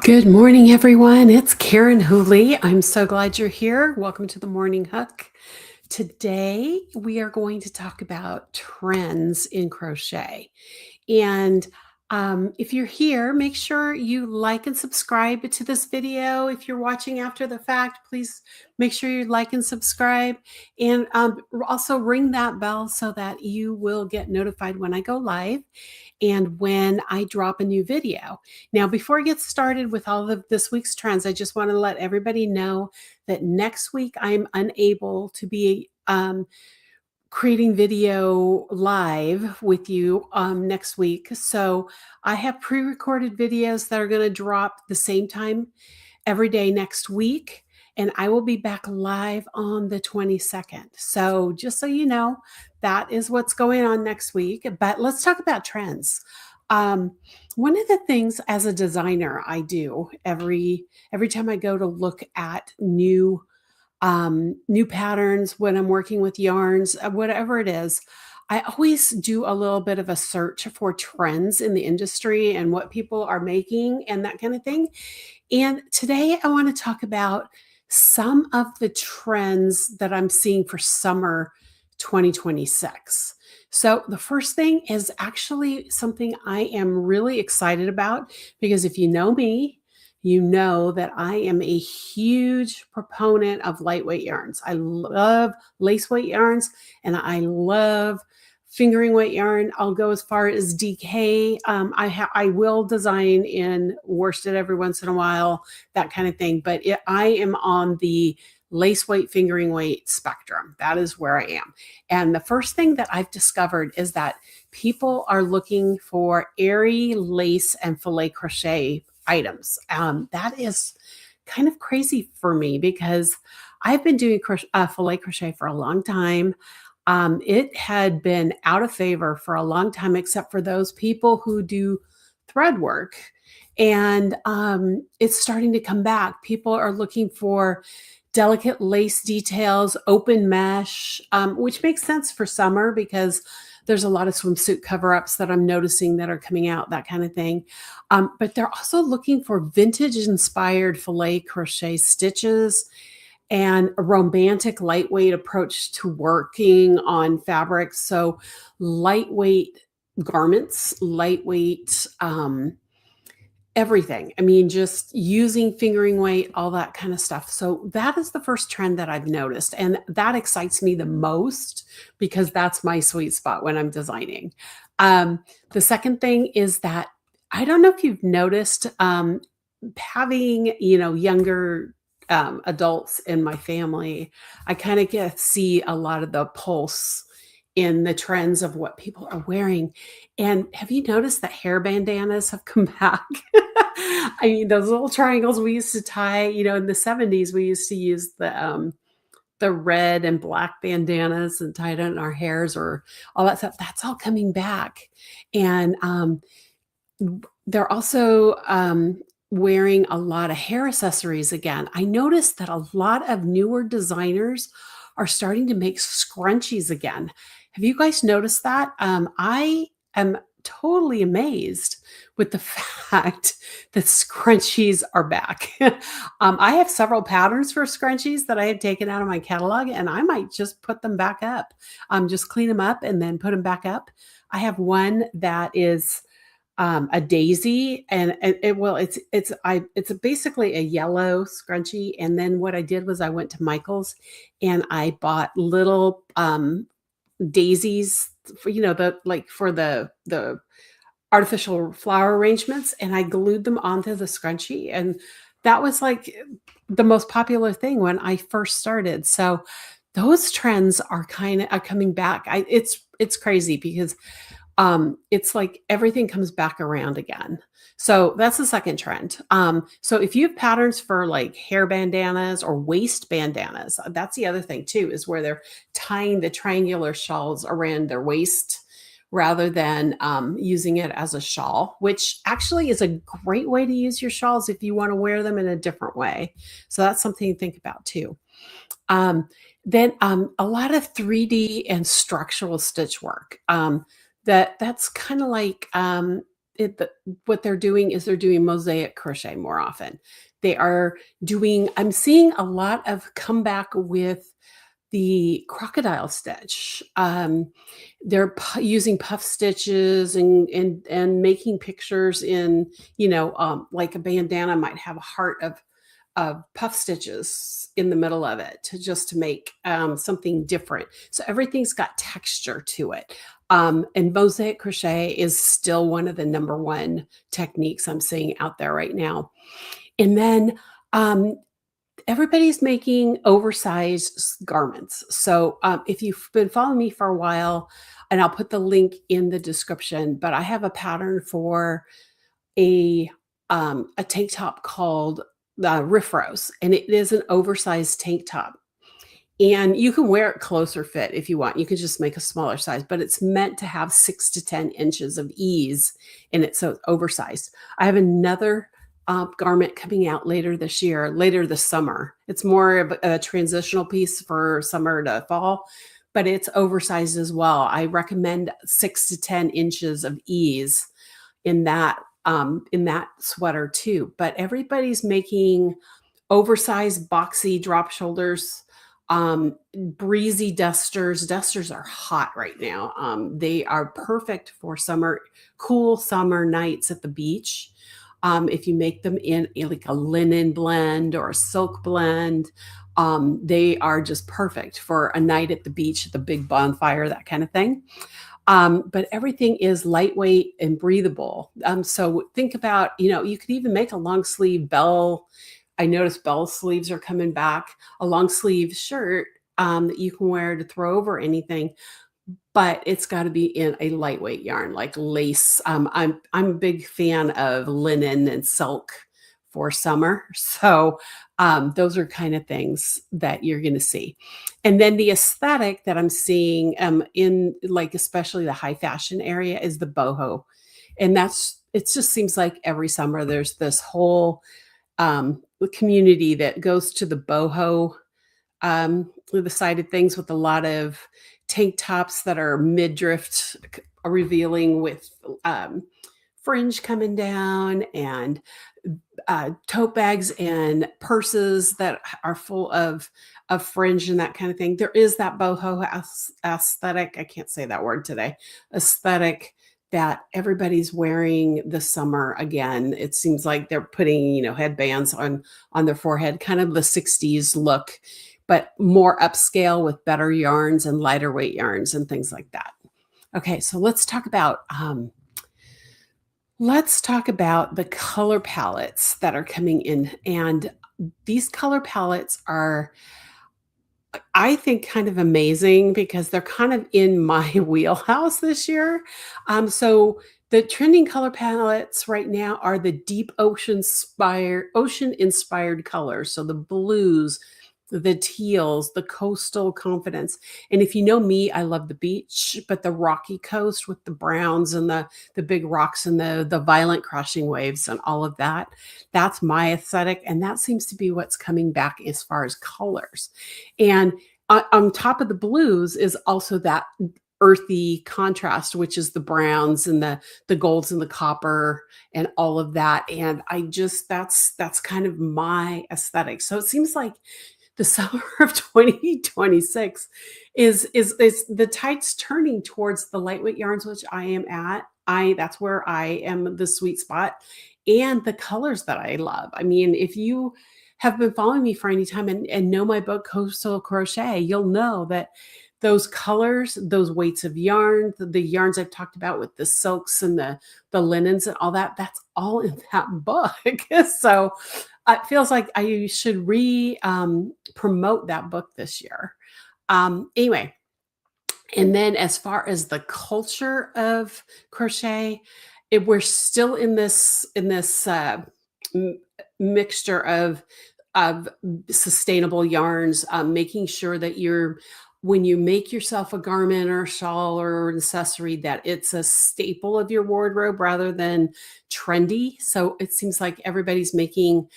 Good morning, everyone. It's Karen Hooley. I'm so glad you're here. Welcome to the Morning Hook. Today, we are going to talk about trends in crochet. And if you're here, make sure you like and subscribe to this video. If you're watching after the fact, please make sure you like and subscribe. And also ring that bell so that you will get notified when I go live and when I drop a new video. Now, before I get started with all of this week's trends, I just want to let everybody know that next week I'm unable to be creating video live with you next week. So I have pre-recorded videos that are going to drop the same time every day next week. And I will be back live on the 22nd. So just so you know, that is what's going on next week. But let's talk about trends. One of the things as a designer I do every time I go to look at new patterns when I'm working with yarns, whatever it is, I always do a little bit of a search for trends in the industry and what people are making and that kind of thing. And today I want to talk about some of the trends that I'm seeing for summer 2026. So the first thing is actually something I am really excited about because if you know me, you know that I am a huge proponent of lightweight yarns. I love lace weight yarns and I love fingering weight yarn. I'll go as far as DK. I will design in worsted every once in a while, that kind of thing. But I am on the lace weight, fingering weight spectrum. That is where I am. And the first thing that I've discovered is that people are looking for airy lace and filet crochet items. That is kind of crazy for me because I've been doing filet crochet for a long time. It had been out of favor for a long time, except for those people who do thread work. And it's starting to come back. People are looking for delicate lace details, open mesh, which makes sense for summer because there's a lot of swimsuit cover-ups that I'm noticing that are coming out, that kind of thing. But they're also looking for vintage-inspired filet crochet stitches and a romantic, lightweight approach to working on fabrics. So lightweight garments, lightweight everything. I mean, just using fingering weight, all that kind of stuff. So that is the first trend that I've noticed. And that excites me the most because that's my sweet spot when I'm designing. The second thing is that I don't know if you've noticed having, younger adults in my family, I kind of get see a lot of the pulse in the trends of what people are wearing. And have you noticed that hair bandanas have come back? I mean, those little triangles we used to tie, in the 70s, we used to use the red and black bandanas and tie it in our hairs or all that stuff. That's all coming back. And they're also wearing a lot of hair accessories again. I noticed that a lot of newer designers are starting to make scrunchies again. Have you guys noticed that? I am totally amazed with the fact that scrunchies are back. I have several patterns for scrunchies that I had taken out of my catalog, and I might just put them back up. Just clean them up and then put them back up. I have one that is a daisy, and it's basically a yellow scrunchie. And then what I did was I went to Michael's and I bought little daisies for the artificial flower arrangements, and I glued them onto the scrunchie, and that was like the most popular thing when I first started. So those trends are kind of coming back. It's crazy because it's like everything comes back around again. So that's the second trend. So if you have patterns for like hair bandanas or waist bandanas, that's the other thing too, is where they're tying the triangular shawls around their waist rather than using it as a shawl, which actually is a great way to use your shawls if you want to wear them in a different way. So that's something to think about too. Then a lot of 3D and structural stitch work. That's kind of like what they're doing is they're doing mosaic crochet more often. They are doing, I'm seeing a lot of comeback with the crocodile stitch. They're using puff stitches and making pictures in, like a bandana might have a heart of puff stitches in the middle of it to make something different. So everything's got texture to it. And mosaic crochet is still one of the number one techniques I'm seeing out there right now. And then everybody's making oversized garments. So if you've been following me for a while, and I'll put the link in the description, but I have a pattern for a tank top called Riff Rose, and it is an oversized tank top. And you can wear it closer fit if you want. You can just make a smaller size, but it's meant to have 6 to 10 inches of ease in it, so it's oversized. I have another garment coming out later this year, later this summer. It's more of a transitional piece for summer to fall, but it's oversized as well. I recommend 6 to 10 inches of ease in that sweater too. But everybody's making oversized, boxy drop shoulders, breezy dusters. Dusters are hot right now. They are perfect for cool summer nights at the beach. If you make them in like a linen blend or a silk blend, they are just perfect for a night at the beach, at the big bonfire, that kind of thing. But everything is lightweight and breathable. So think about, you could even make a long sleeve bell. I noticed bell sleeves are coming back, a long sleeve shirt that you can wear to throw over anything, but it's got to be in a lightweight yarn like lace. I'm a big fan of linen and silk for summer. So those are kind of things that you're going to see. And then the aesthetic that I'm seeing in like especially the high fashion area is the boho. And it just seems like every summer there's this whole community that goes to the boho the side of things with a lot of tank tops that are midriff revealing with fringe coming down and tote bags and purses that are full of fringe and that kind of thing. There is that boho aesthetic. I can't say that word today. Aesthetic that everybody's wearing this summer again. It seems like they're putting, headbands on their forehead, kind of the 60s look, but more upscale with better yarns and lighter weight yarns and things like that. Okay, so let's talk about the color palettes that are coming in. And these color palettes are, I think, kind of amazing because they're kind of in my wheelhouse this year. So the trending color palettes right now are the deep ocean-inspired colors. So the blues, the teals, the coastal confidence. And if you know me, I love the beach, but the rocky coast with the browns and the big rocks and the violent crashing waves and all of that, that's my aesthetic. And that seems to be what's coming back as far as colors. And on top of the blues is also that earthy contrast, which is the browns and the golds and the copper and all of that. And that's kind of my aesthetic. So it seems like the summer of 2026 is the tide's turning towards the lightweight yarns, which I am at. That's where I am the sweet spot, and the colors that I love. I mean, if you have been following me for any time and know my book Coastal Crochet, you'll know that those colors, those weights of yarn, the yarns I've talked about with the silks and the linens and all that, that's all in that book. So it feels like I should promote that book this year. Anyway, and then as far as the culture of crochet, we're still in this mixture of sustainable yarns, making sure that when you make yourself a garment or a shawl or an accessory, that it's a staple of your wardrobe rather than trendy. So it seems like everybody's making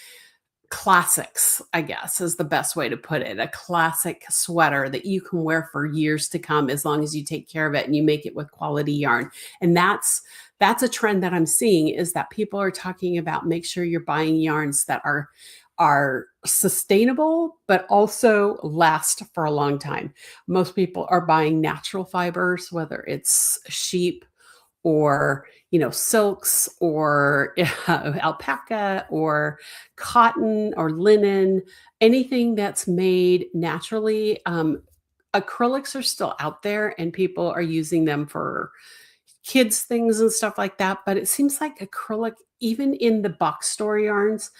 classics, I guess, is the best way to put it. A classic sweater that you can wear for years to come as long as you take care of it and you make it with quality yarn. And that's that's a trend that I'm seeing, is that people are talking about make sure you're buying yarns that are sustainable but also last for a long time. Most people are buying natural fibers, whether it's sheep or silks or alpaca or cotton or linen, anything that's made naturally. Acrylics are still out there and people are using them for kids things and stuff like that, but it seems like acrylic, even in the box store yarns,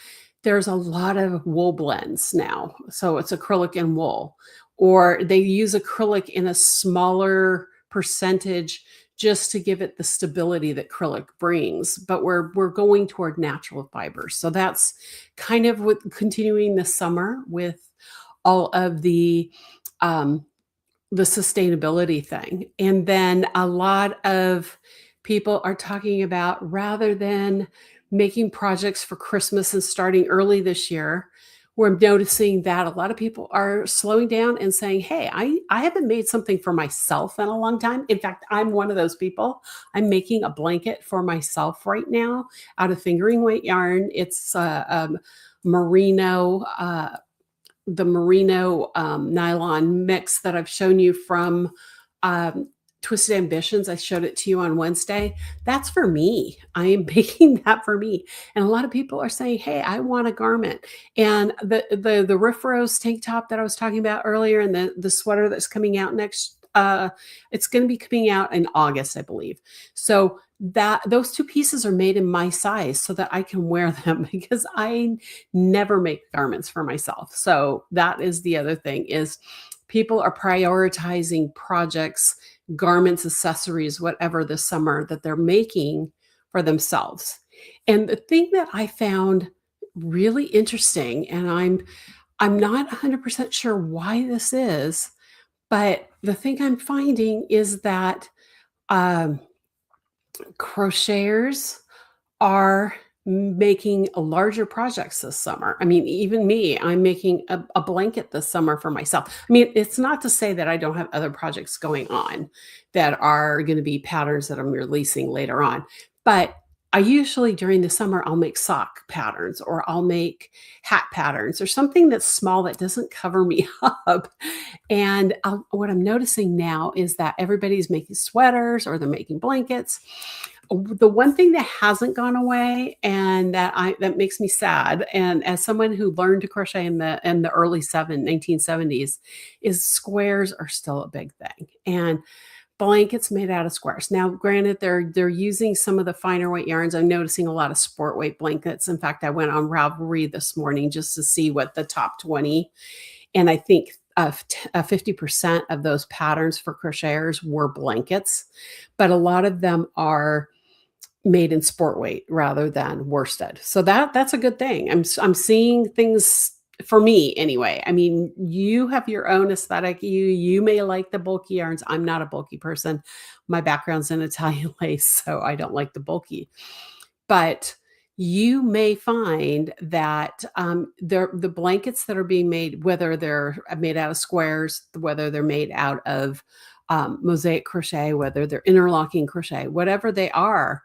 there's a lot of wool blends now. So it's acrylic and wool, or they use acrylic in a smaller percentage just to give it the stability that acrylic brings. But we're going toward natural fibers. So that's kind of what continuing this summer with all of the sustainability thing. And then a lot of people are talking about, rather than making projects for Christmas and starting early this year, we're noticing that a lot of people are slowing down and saying, hey, I haven't made something for myself in a long time. In fact, I'm one of those people. I'm making a blanket for myself right now out of fingering weight yarn. It's merino the merino nylon mix that I've shown you from um, Twisted Ambitions. I showed it to you on Wednesday. That's for me. I am making that for me. And a lot of people are saying, hey, I want a garment. And the Riff Rose tank top that I was talking about earlier, and the sweater that's coming out next, it's going to be coming out in August, I believe. So that those two pieces are made in my size so that I can wear them, because I never make garments for myself. So that is the other thing, is people are prioritizing projects, garments, accessories, whatever, this summer that they're making for themselves. And the thing that I found really interesting, and I'm not 100% sure why this is, but the thing I'm finding is that um, crocheters are making larger projects this summer. I mean, even me, I'm making a blanket this summer for myself. I mean, it's not to say that I don't have other projects going on that are going to be patterns that I'm releasing later on. But I usually during the summer, I'll make sock patterns, or I'll make hat patterns, or something that's small that doesn't cover me up. And what I'm noticing now is that everybody's making sweaters or they're making blankets. The one thing that hasn't gone away, and that makes me sad, and as someone who learned to crochet in the early 1970s, is squares are still a big thing. And blankets made out of squares. Now, granted, they're using some of the finer weight yarns. I'm noticing a lot of sport weight blankets. In fact, I went on Ravelry this morning just to see what the top 20, and I think 50% of those patterns for crocheters were blankets, but a lot of them are made in sport weight rather than worsted. So that's a good thing. I'm seeing things for me anyway. I mean, you have your own aesthetic. You may like the bulky yarns. I'm not a bulky person. My background's in Italian lace, so I don't like the bulky. But you may find that the blankets that are being made, whether they're made out of squares, whether they're made out of mosaic crochet, whether they're interlocking crochet, whatever they are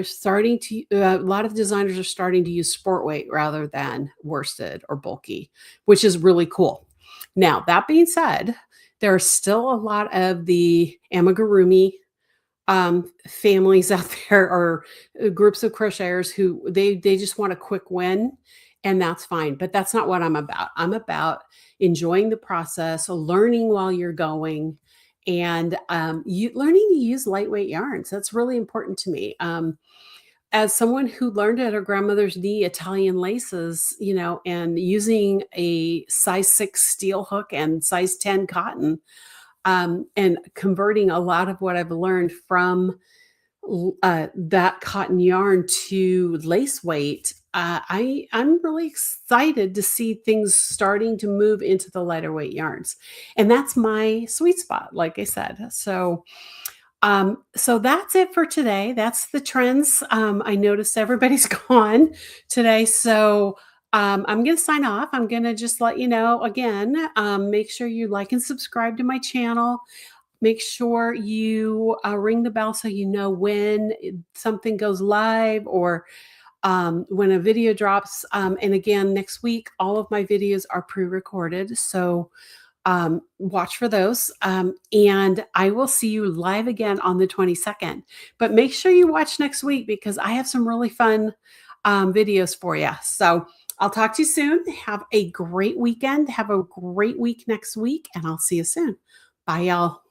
starting to, a lot of designers are starting to use sport weight rather than worsted or bulky, which is really cool. Now, that being said, there are still a lot of the amigurumi families out there, or groups of crocheters who they just want a quick win, and that's fine. But that's not what I'm about. I'm about enjoying the process, learning while you're going, and learning to use lightweight yarns. That's really important to me. As someone who learned at her grandmother's knee Italian laces, and using a size 6 steel hook and size 10 cotton, and converting a lot of what I've learned from that cotton yarn to lace weight, I'm really excited to see things starting to move into the lighter weight yarns, and that's my sweet spot, like I said. So that's it for today. That's the trends. I noticed everybody's gone today, so I'm going to sign off. I'm going to just let you know again. Make sure you like and subscribe to my channel. Make sure you ring the bell so you know when something goes live or when a video drops. And again, next week, all of my videos are pre-recorded. So watch for those. And I will see you live again on the 22nd. But make sure you watch next week because I have some really fun videos for you. So I'll talk to you soon. Have a great weekend. Have a great week next week, and I'll see you soon. Bye, y'all.